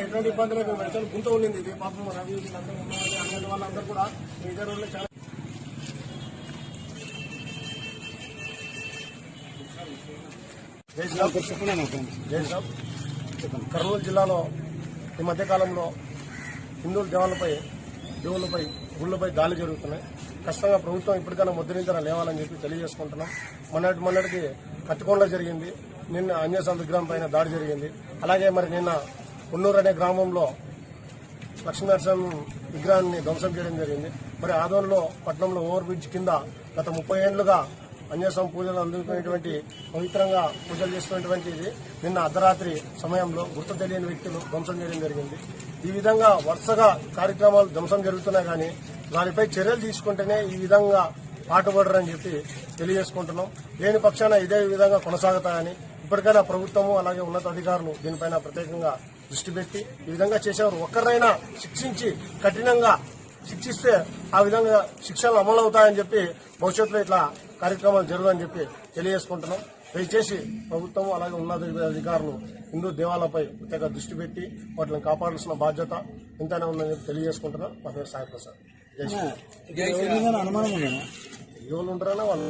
ఎటువంటి ఇబ్బంది లేదు. రైతులు గుంత ఉండింది. ఇది పాపం రవి అన్నది వాళ్ళందరూ కూడా ఇదే రోజుల్లో చాలా కర్నూలు జిల్లాలో ఈ మధ్యకాలంలో హిందువుల దేవుళ్ళపై గుళ్ళపై దాడి జరుగుతున్నాయి. ఖచ్చితంగా ప్రభుత్వం ఇప్పటికైనా ముద్రించిన లేవాలని చెప్పి తెలియజేసుకుంటున్నాం. మొన్నటికి కట్టుకొండ జరిగింది, నిన్న ఆంజనేయ విగ్రహం పైన దాడి జరిగింది. అలాగే మరి నిన్న ఉన్నూరు అనే గ్రామంలో లక్ష్మీనరసింహ విగ్రహాన్ని ధ్వంసం చేయడం జరిగింది. మరి ఆదోన్లో పట్టణంలో ఓవర్ బ్రిడ్జ్ కింద గత 30 ఏళ్లుగా ఆంజనేయ పూజలు అందుకునేటువంటి పవిత్రంగా పూజలు చేస్తున్నటువంటి ఇది నిన్న అర్ధరాత్రి సమయంలో గుర్తు తెలియని వ్యక్తులు ధ్వంసం చేయడం జరిగింది. ఈ విధంగా వరుసగా కార్యక్రమాలు ధ్వంసం జరుగుతున్నా కానీ దానిపై చర్యలు తీసుకుంటేనే ఈ విధంగా పాటుపడరని చెప్పి తెలియజేసుకుంటున్నాం. లేని పక్షాన ఇదే విధంగా కొనసాగుతాయని ఇప్పటికైనా ప్రభుత్వము అలాగే ఉన్నతాధికారులు దీనిపైన ప్రత్యేకంగా దృష్టి పెట్టి ఈ విధంగా చేసేవారు ఒక్కరైనా శిక్షించి కఠినంగా శిక్షిస్తే ఆ విధంగా శిక్షలు అమలవుతాయని చెప్పి భవిష్యత్తులో ఇట్లా కార్యక్రమాలు జరగని చెప్పి తెలియజేసుకుంటున్నాం. దయచేసి ప్రభుత్వం అలాగే ఉన్నతాధికారులు హిందూ దేవాలయాలపై ప్రత్యేక దృష్టి పెట్టి వాటిని కాపాడాల్సిన బాధ్యత ఎంతైనా ఉందని చెప్పి తెలియజేసుకుంటున్నాం. మా పేరు సాయి ప్రసాద్. అనుమానం ఎవరు ఉంటారన్నా వాళ్ళు